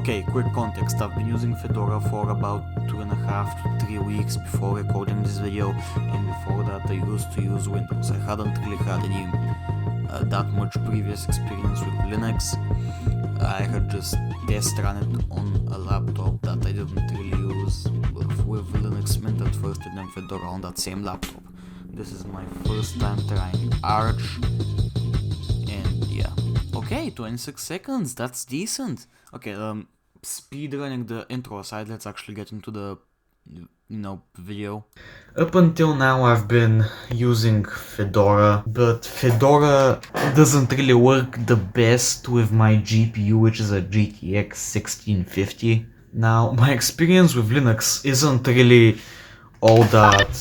Okay, quick context. I've been using Fedora for about 2.5 to 3 weeks before recording this video, and before that I used to use Windows. I hadn't really had any that much previous experience with Linux. I had just test run it on a laptop that I didn't really use with Linux Mint at first, and then Fedora on that same laptop. This is my first time trying Arch, and yeah. Okay, 26 seconds, that's decent. Okay, speed running the intro aside, let's actually get into the video. Up until now I've been using Fedora, but Fedora doesn't really work the best with my GPU, which is a GTX 1650. Now, my experience with Linux isn't really all that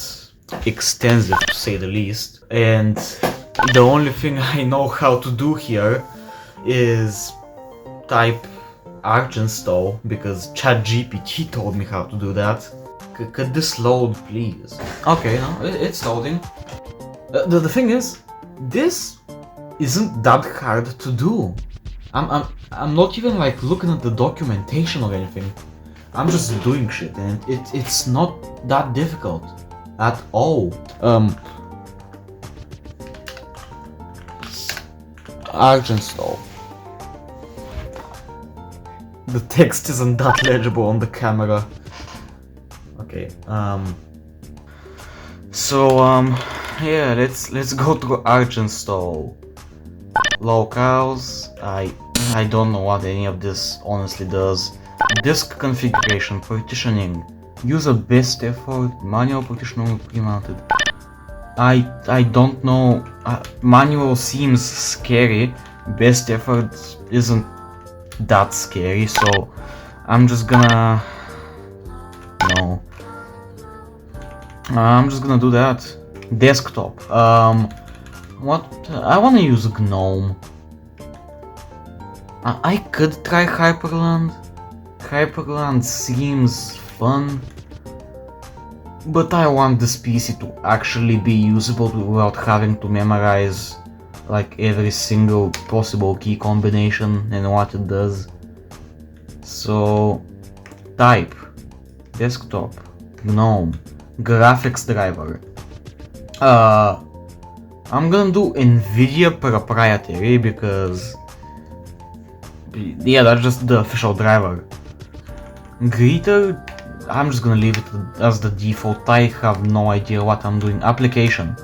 extensive, to say the least, and the only thing I know how to do here is type archinstall, because ChatGPT told me how to do that. Could this load, please? Okay, no, it's loading. The thing is, this isn't that hard to do. I'm not even like looking at the documentation or anything. I'm just doing shit, and it's not that difficult at all. Archinstall. The text isn't that legible on the camera. Okay, yeah, let's go through archinstall. Locales, I don't know what any of this honestly does. Disk configuration, partitioning, user best effort, manual partition only pre-mounted. I don't know. Manual seems scary. Best effort isn't that scary, so I'm just gonna I'm just gonna do that. Desktop. What? I wanna use GNOME. I could try Hyperland. Hyperland seems fun, but I want this PC to actually be usable without having to memorize like every single possible key combination and what it does. So, type, desktop, GNOME, graphics driver. I'm gonna do NVIDIA proprietary because, yeah, that's just the official driver. Greeter, I'm just gonna leave it as the default. I have no idea what I'm doing. Application.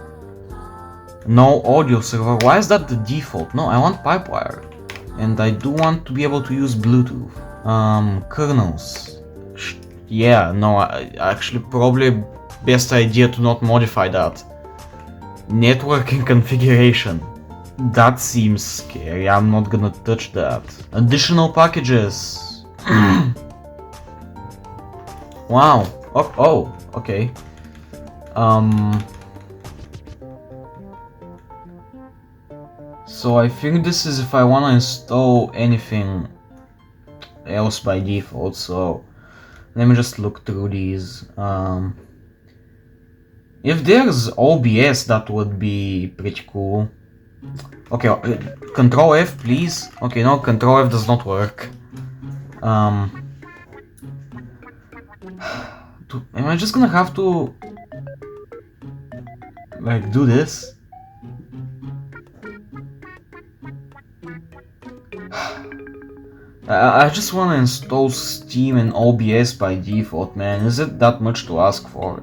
No audio server. Why is that the default? No, I want Pipewire. And I do want to be able to use Bluetooth. Kernels. Yeah, no, actually probably best idea to not modify that. Networking configuration. That seems scary. I'm not gonna touch that. Additional packages. Wow. Oh, okay. So I think this is if I wanna install anything else by default, so let me just look through these. If there's OBS, that would be pretty cool. Okay, Control F, please. Okay, no, Control F does not work. Am I just gonna have to like do this? I just wanna install Steam and OBS by default, man. Is it that much to ask for?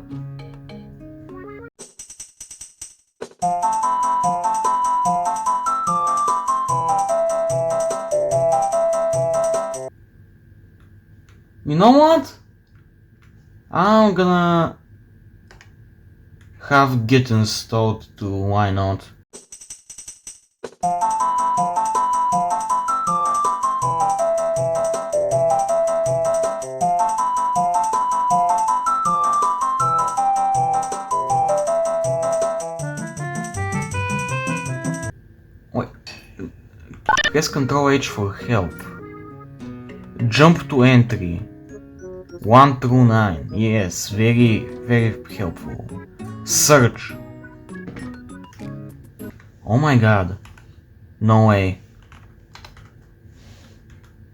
You know what? I'm gonna have Git installed too, why not? Wait, press Ctrl H for help. Jump to entry. 1 through 9. Yes, very helpful. Search. Oh my god. No way.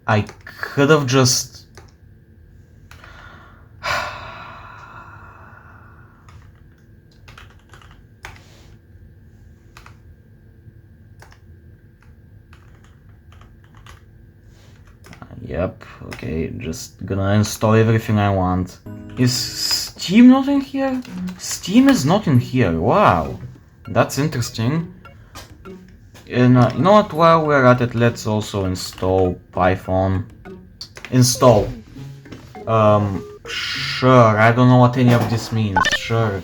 I could have just... Yep, okay, just gonna install everything I want. Is Steam not in here? Steam is not in here, wow. That's interesting. And you know what, while we're at it, let's also install Python. Install. Sure, I don't know what any of this means, sure.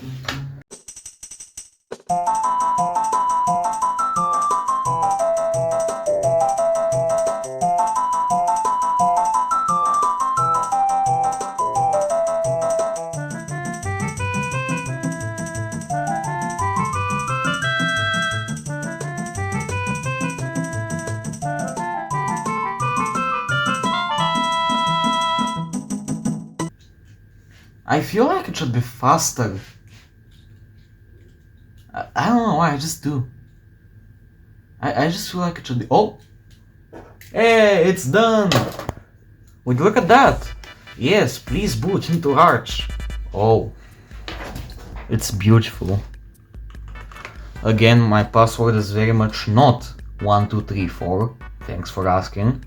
I feel like it should be faster. I don't know why, I just do. I just feel like it should be... Oh! Hey, it's done! Would you look at that? Yes, please boot into Arch. Oh. It's beautiful. Again, my password is very much not 1234. Thanks for asking.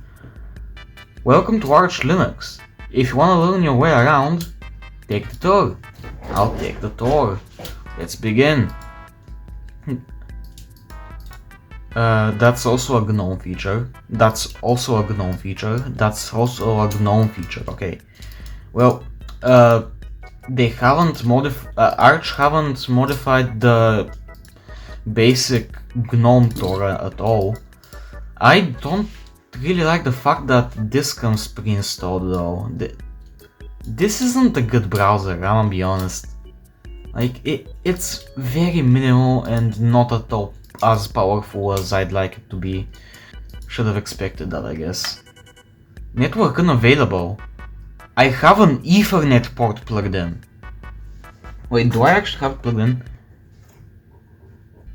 Welcome to Arch Linux. If you want to learn your way around, take the tour. I'll take the tour. Let's begin. That's also a GNOME feature. That's also a GNOME feature. That's also a GNOME feature. Okay. Well, they haven't Arch haven't modified the basic GNOME tour at all. I don't really like the fact that this comes pre-installed though. This isn't a good browser, I'm gonna be honest. Like, it's very minimal and not at all as powerful as I'd like it to be. Should have expected that, I guess. Network unavailable. I have an Ethernet port plugged in. Wait, do I actually have it plugged in?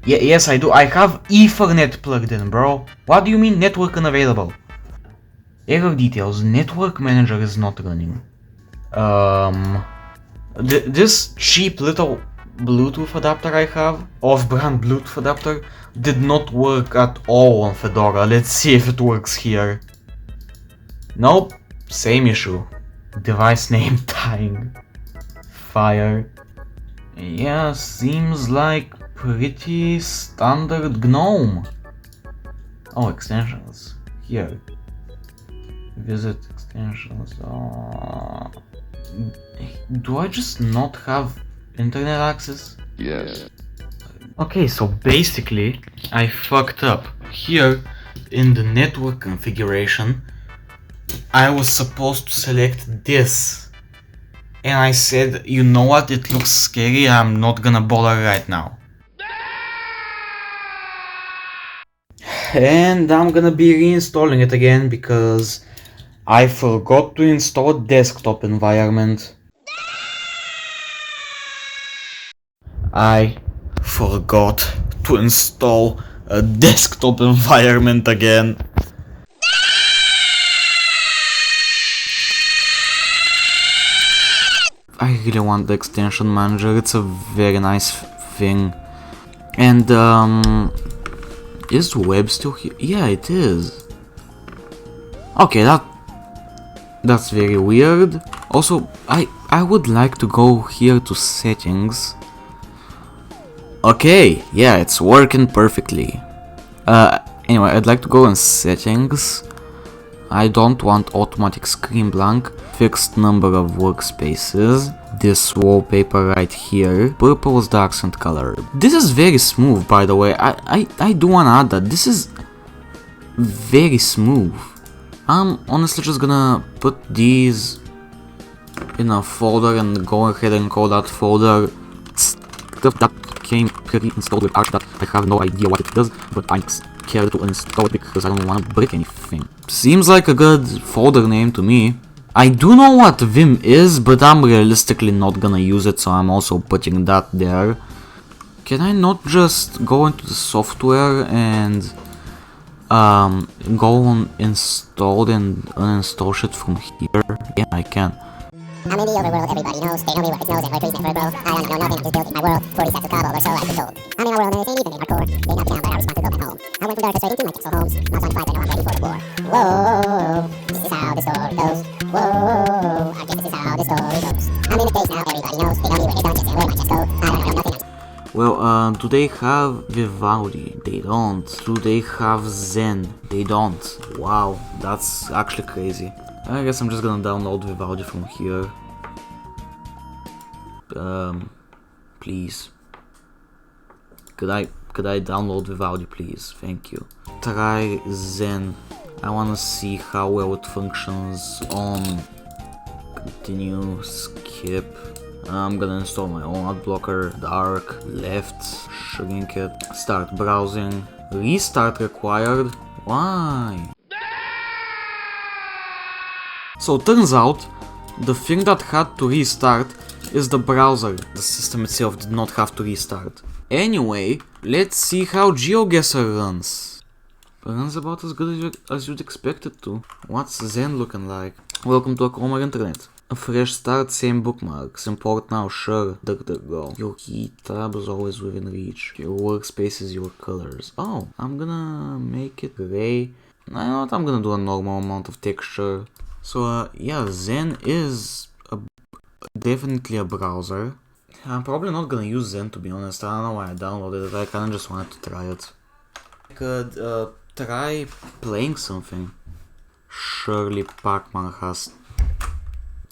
Yeah, yes I do. I have Ethernet plugged in, bro. What do you mean network unavailable? Error details. Network manager is not running. This cheap little Bluetooth adapter I have, off-brand Bluetooth adapter, did not work at all on Fedora. Let's see if it works here. Nope, same issue. Device name dying. Fire. Yeah, seems like pretty standard GNOME. Oh, extensions. Here. Visit extensions. Do I just not have internet access? Yes. Okay, so basically I fucked up. Here in the network configuration I was supposed to select this, and I said, you know what, it looks scary, I'm not gonna bother right now. And I'm gonna be reinstalling it again because I forgot to install desktop environment. I forgot to install a desktop environment again. I really want the extension manager, it's a very nice thing. And is web still here? Yeah, it is. Okay, that's very weird. Also, I would like to go here to settings. Okay, yeah, it's working perfectly. Anyway, I'd like to go in settings. I don't want automatic screen blank, fixed number of workspaces, this wallpaper right here, purple is the accent color. This is very smooth, by the way. I do wanna add that this is very smooth. I'm honestly just gonna put these in a folder and go ahead and call that folder stuff that came pre-installed with Arch that I have no idea what it does, but I'm scared to install it because I don't want to break anything. Seems like a good folder name to me. I do know what Vim is, but I'm realistically not gonna use it, so I'm also putting that there. Can I not just go into the software and go on installed and uninstall shit from here? Yeah, I can. I'm in the overworld, everybody knows. They know me where it's nose and where trees never grow. I don't know nothing, just building my world. 40 stacks of cobble, or so I've been told. I'm in a world and it ain't even in hardcore. They knock me down, but I respond to build my home. I went from darkness straight into my castle homes. Not on fire, they know I'm ready for the war. Whoa, this is how the story goes. Whoa, I guess this is how the story goes. I'm in the face now, everybody knows. They know me where the dungeons and where my chests go. I don't know nothing. Well, do they have Vivaldi? They don't. Do they have Zen? They don't. Wow, that's actually crazy. I guess I'm just gonna download Vivaldi from here. Please. Could I download Vivaldi, please? Thank you. Try Zen. I wanna see how well it functions on. Continue, skip. I'm gonna install my own ad blocker, dark, left, shrink it, start browsing, restart required. Why? So turns out, the thing that had to restart is the browser. The system itself did not have to restart. Anyway, let's see how GeoGuessr runs. Runs about as good as you'd expect it to. What's Zen looking like? Welcome to a calmer internet. A fresh start, same bookmarks. Import now, sure. Go. Your key tab is always within reach. Your workspace is your colors. Oh, I'm gonna make it gray. I know what, I'm gonna do a normal amount of texture. So, yeah, Zen is definitely a browser. I'm probably not gonna use Zen, to be honest. I don't know why I downloaded it. I kinda just wanted to try it. I could try playing something. Surely Pac-Man has...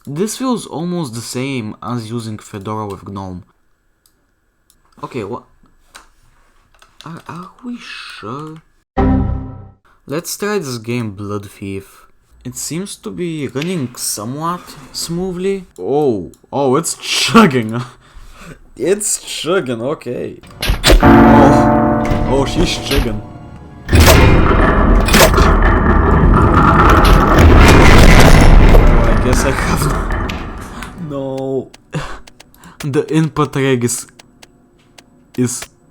This feels almost the same as using Fedora with GNOME. Okay, what? Are we sure? Let's try this game, Blood Thief. It seems to be running somewhat smoothly. Oh, it's chugging. It's chugging, okay. Oh, she's chugging. I guess I have... No. The input reg is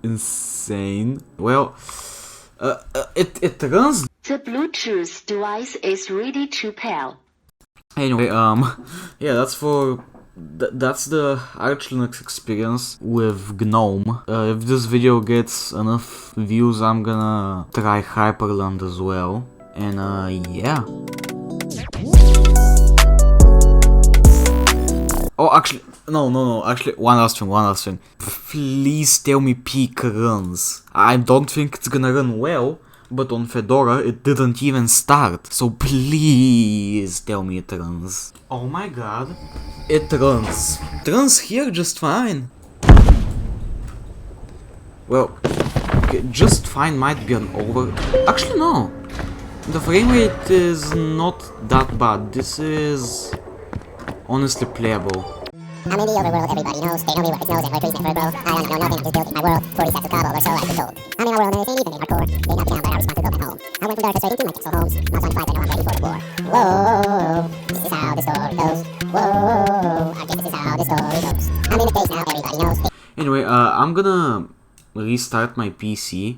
insane. Well, it runs... The Bluetooth device is ready to pair. Anyway, yeah, that's the Arch Linux experience with GNOME. If this video gets enough views, I'm gonna try Hyperland as well. And yeah. Oh, actually, no, actually, one last thing. Please tell me Peak runs. I don't think it's gonna run well, but on Fedora it didn't even start. So please tell me it runs. Oh my god. It runs. It runs here just fine. Well, okay, just fine might be an over... Actually, no. The frame rate is not that bad. This is honestly playable. I'm in the overworld, everybody knows. They know me where it's nose and where trees never grow. I don't know nothing, just building my world. 40 stacks of cobble, or so I've been told. I'm in a world and it ain't even in hardcore. They knock me down, but I respond to build my home. I went from darkness straight into my castle homes. Not on fire, they know I'm ready for the war. Whoa, this is how the story goes. Whoa, I guess this is how the story goes. I'm in the face now, everybody knows. Anyway, I'm gonna restart my PC.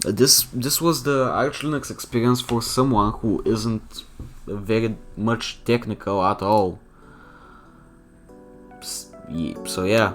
This was the Arch Linux experience for someone who isn't very much technical at all. So yeah.